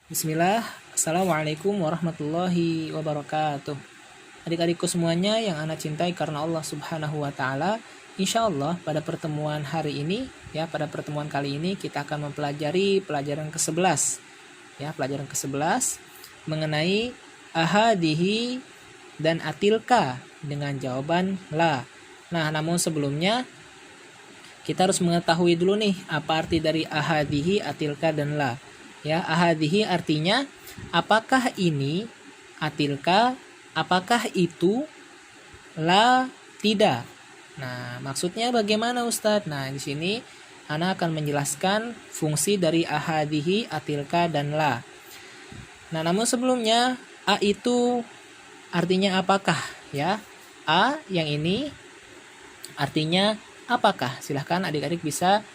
Bismillah, Assalamualaikum warahmatullahi wabarakatuh. Adik-adikku semuanya yang anak cintai karena Allah subhanahu wa ta'ala, insya Allah pada pertemuan hari ini, pada pertemuan kali ini kita akan mempelajari pelajaran ke-11. Pelajaran ke-11 mengenai ahadihi dan atilka dengan jawaban la. Nah, namun sebelumnya kita harus mengetahui dulu nih apa arti dari ahadihi, atilka, dan la. Ahadihi artinya apakah ini, atilka apakah itu, la tidak. Nah, maksudnya bagaimana Ustadz? Nah, di sini Ana akan menjelaskan fungsi dari ahadihi, atilka, dan la. Nah, namun sebelumnya a itu artinya apakah ya? A yang ini artinya apakah? Silahkan adik-adik bisa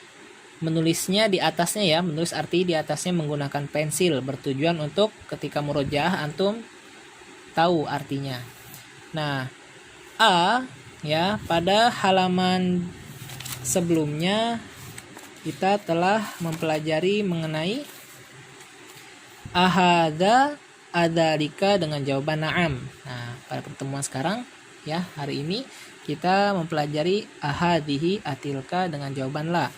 menulisnya di atasnya menulis arti di atasnya menggunakan pensil, bertujuan untuk ketika murojaah antum tahu artinya. Nah, a pada halaman sebelumnya kita telah mempelajari mengenai ahada, adalika dengan jawaban na'am. Nah, pada pertemuan sekarang hari ini kita mempelajari ahadihi, atilka dengan jawaban la.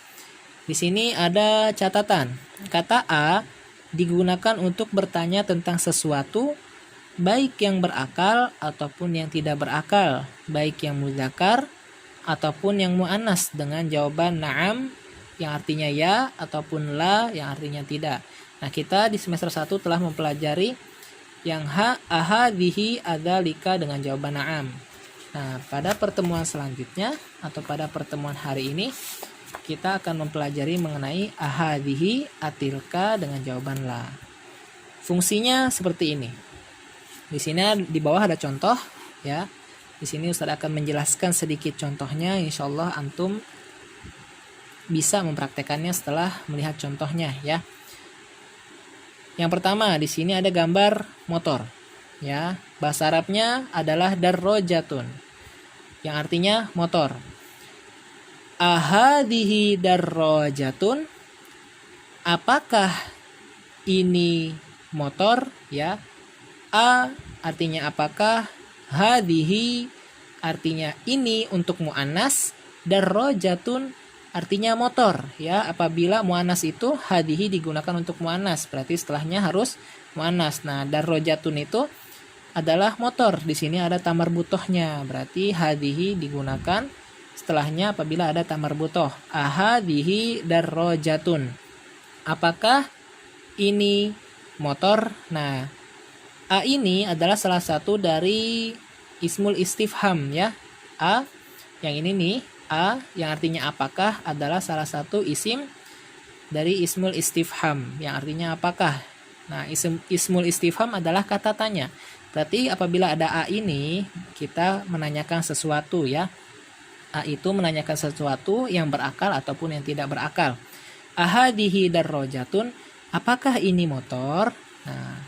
Di sini ada catatan. Kata a digunakan untuk bertanya tentang sesuatu, baik yang berakal ataupun yang tidak berakal, baik yang muzakkar ataupun yang muannas dengan jawaban na'am yang artinya ya ataupun la yang artinya tidak. Nah, kita di semester 1 telah mempelajari yang ahadihi, adalika dengan jawaban na'am. Nah, pada pertemuan selanjutnya atau pada pertemuan hari ini kita akan mempelajari mengenai ahadihi, atilka dengan jawaban la. Fungsinya seperti ini. Di sini di bawah ada contoh Di sini Ustaz akan menjelaskan sedikit contohnya. Insyaallah antum bisa mempraktekannya setelah melihat contohnya Yang pertama, di sini ada gambar motor Bahasa Arabnya adalah darrojatun yang artinya motor. Ahadihi darrojatun, apakah ini motor A artinya apakah, hadihi artinya ini untuk muannas, darrojatun artinya motor apabila muannas itu hadihi digunakan untuk muannas, berarti setelahnya harus muannas. Nah, darrojatun itu adalah motor. Di sini ada tamar butohnya, berarti hadihi digunakan setelahnya apabila ada tamar butoh. Ahadihi darrojatun, apakah ini motor? Nah, a ini adalah salah satu dari ismul istifham A yang ini nih, a yang artinya apakah adalah salah satu isim dari ismul istifham yang artinya apakah. Nah, ismul istifham adalah kata tanya. Berarti apabila ada a ini kita menanyakan sesuatu A itu menanyakan sesuatu yang berakal ataupun yang tidak berakal. Ahadihi darrojatun, apakah ini motor? Nah,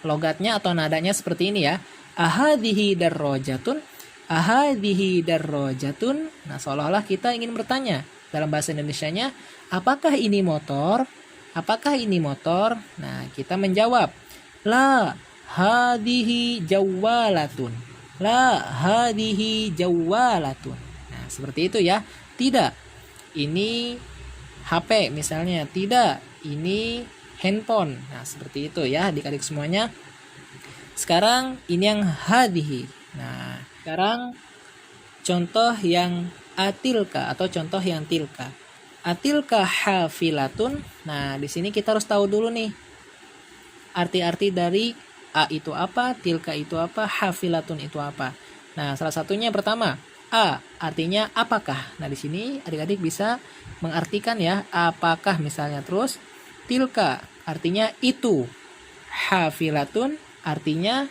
logatnya atau nadanya seperti ini Ahadihi darrojatun, ahadihi darrojatun. Nah, seolah-olah kita ingin bertanya dalam bahasa Indonesianya, apakah ini motor? Apakah ini motor? Nah, kita menjawab, la hadihi jawalatun. La hadihi jawalatun. Nah, seperti itu Tidak, ini HP misalnya. Tidak, ini handphone. Nah, seperti itu adik-adik semuanya. Sekarang ini yang hadihi. Nah, sekarang contoh yang atilka atau contoh yang tilka. Atilka hafilatun. Nah, di sini kita harus tahu dulu nih arti-arti dari a itu apa, tilka itu apa, hafilatun itu apa. Nah, salah satunya yang pertama, a artinya apakah. Nah, di sini adik-adik bisa mengartikan apakah misalnya. Terus tilka artinya itu, hafilatun artinya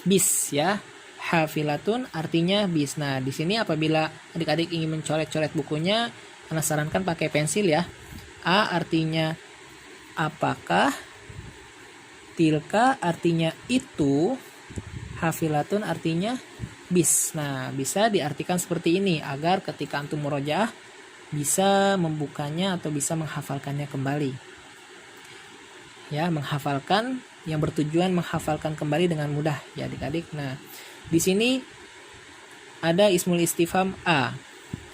bis hafilatun artinya bis. Nah, di sini apabila adik-adik ingin mencoret-coret bukunya, Anda sarankan pakai pensil A artinya apakah, tilka artinya itu, hafilatun artinya bis. Nah, bisa diartikan seperti ini agar ketika antum murojaah bisa membukanya atau bisa menghafalkannya kembali. ya, menghafalkan, yang bertujuan menghafalkan kembali dengan mudah ya adik-adik. Nah, di sini ada ismul istifham a.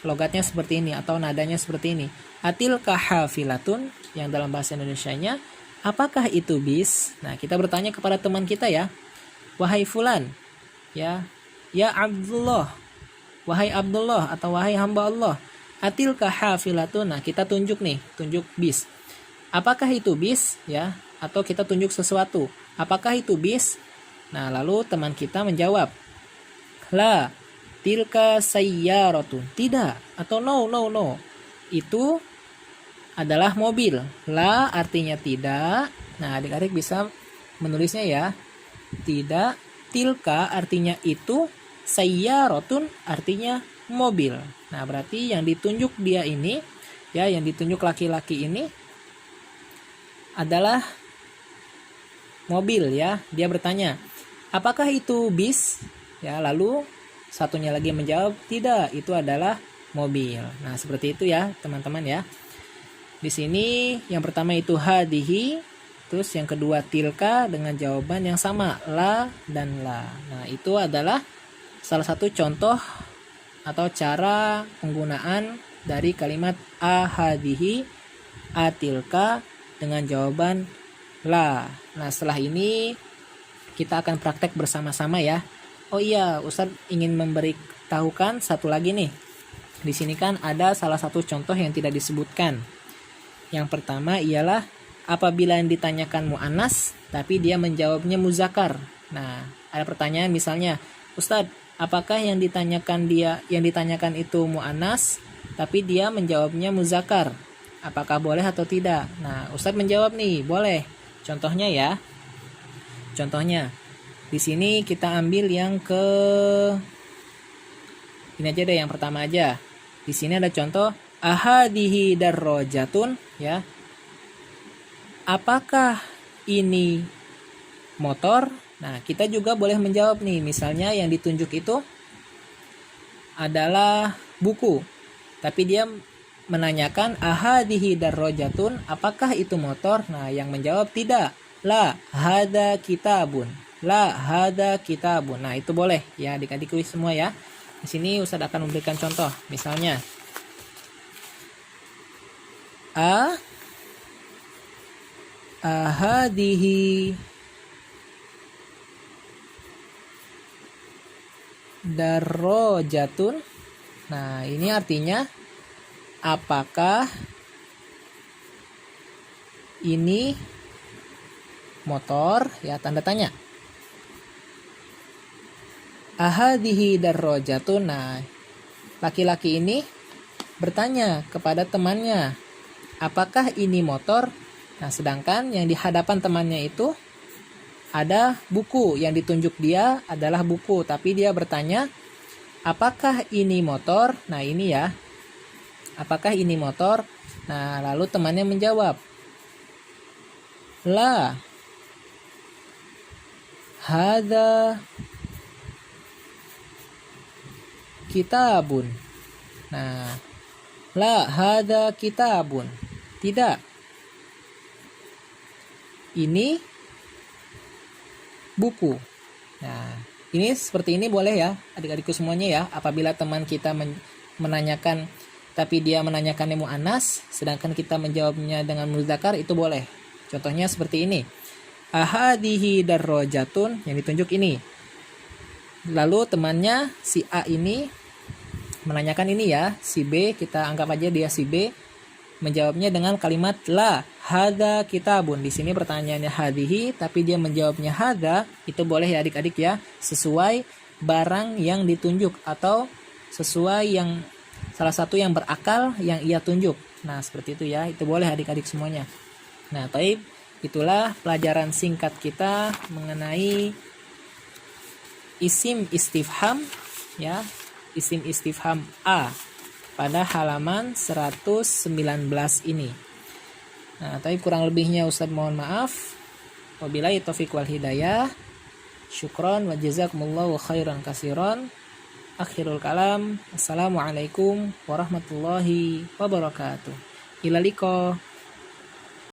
Logatnya seperti ini atau nadanya seperti ini. Atilka hafilatun, yang dalam bahasa Indonesianya, apakah itu bis? Nah, kita bertanya kepada teman kita ya. Wahai fulan, ya Abdullah, wahai Abdullah atau wahai hamba Allah, atilka hafilatun. Nah, kita tunjuk nih, tunjuk bis. Apakah itu bis? Ya, atau kita tunjuk sesuatu. Apakah itu bis? Nah, lalu teman kita menjawab, la, tilka sayyaratun. Tidak, atau no. Itu adalah mobil. La artinya tidak. Nah, adik-adik bisa menulisnya ya. Tidak, tilka artinya itu, sayyaratun artinya mobil. Nah, berarti yang ditunjuk dia ini, ya, yang ditunjuk laki-laki ini adalah mobil ya. Dia bertanya, apakah itu bis? Ya, lalu satunya lagi menjawab, tidak, itu adalah mobil. Nah, seperti itu ya, teman-teman ya. Di sini yang pertama itu hadihi, terus yang kedua tilka dengan jawaban yang sama, la dan la. Nah, itu adalah salah satu contoh atau cara penggunaan dari kalimat ahadihi, atilka dengan jawaban la. Nah, setelah ini kita akan praktek bersama-sama ya. Oh iya, Ustadz ingin memberitahukan satu lagi nih. Di sini kan ada salah satu contoh yang tidak disebutkan. Yang pertama ialah apabila yang ditanyakan mu'annas tapi dia menjawabnya muzakkar. Nah, ada pertanyaan misalnya, Ustadz, apakah yang ditanyakan itu mu'annas tapi dia menjawabnya muzakkar? Apakah boleh atau tidak? Nah, Ustadz menjawab nih, boleh. Contohnya ya. Contohnya di sini kita ambil yang ini aja deh, yang pertama aja. Di sini ada contoh ahadihi darrojatun ya. Apakah ini motor? Nah, kita juga boleh menjawab nih. Misalnya yang ditunjuk itu adalah buku. Tapi dia menanyakan ahadihi darrojatun, apakah itu motor? Nah, yang menjawab tidak. La hada kitabun. La hada kitabun. Nah, itu boleh ya adik-adik semua ya. Di sini Ustadz akan memberikan contoh. Misalnya ahadihi darrojatun. Nah, ini artinya apakah ini motor? Ya, tanda tanya. Ahadihi darrojatun. Nah, laki-laki ini bertanya kepada temannya, apakah ini motor? Nah, sedangkan yang di hadapan temannya itu ada buku, yang ditunjuk dia adalah buku, tapi dia bertanya, apakah ini motor? Nah, ini ya. Apakah ini motor? Nah, lalu temannya menjawab, la hada kitabun. Nah, la hada kitabun. Tidak. Ini buku. Nah, ini seperti ini boleh ya adik-adikku semuanya ya. Apabila teman kita menanyakan tapi dia menanyakannya mu'annas, sedangkan kita menjawabnya dengan muzakkar, itu boleh. Contohnya seperti ini. Ahadihi darrojatun, yang ditunjuk ini. Lalu temannya si A ini menanyakan ini ya, si B, kita anggap aja dia si B, menjawabnya dengan kalimat la hada kitabun. Di sini pertanyaannya hadihi tapi dia menjawabnya hada, itu boleh ya adik-adik ya, sesuai barang yang ditunjuk atau sesuai yang salah satu yang berakal yang ia tunjuk. Nah, seperti itu ya, itu boleh adik-adik semuanya. Nah, taib, itulah pelajaran singkat kita mengenai isim istifham ya, isim istifham A pada halaman 119 ini. Nah, tapi kurang lebihnya Ustadz mohon maaf. Wabillahi taufiq wal hidayah. Syukron wa jazakumullahu khairan katsiran. Akhirul kalam. Assalamualaikum warahmatullahi wabarakatuh. Ila liqa.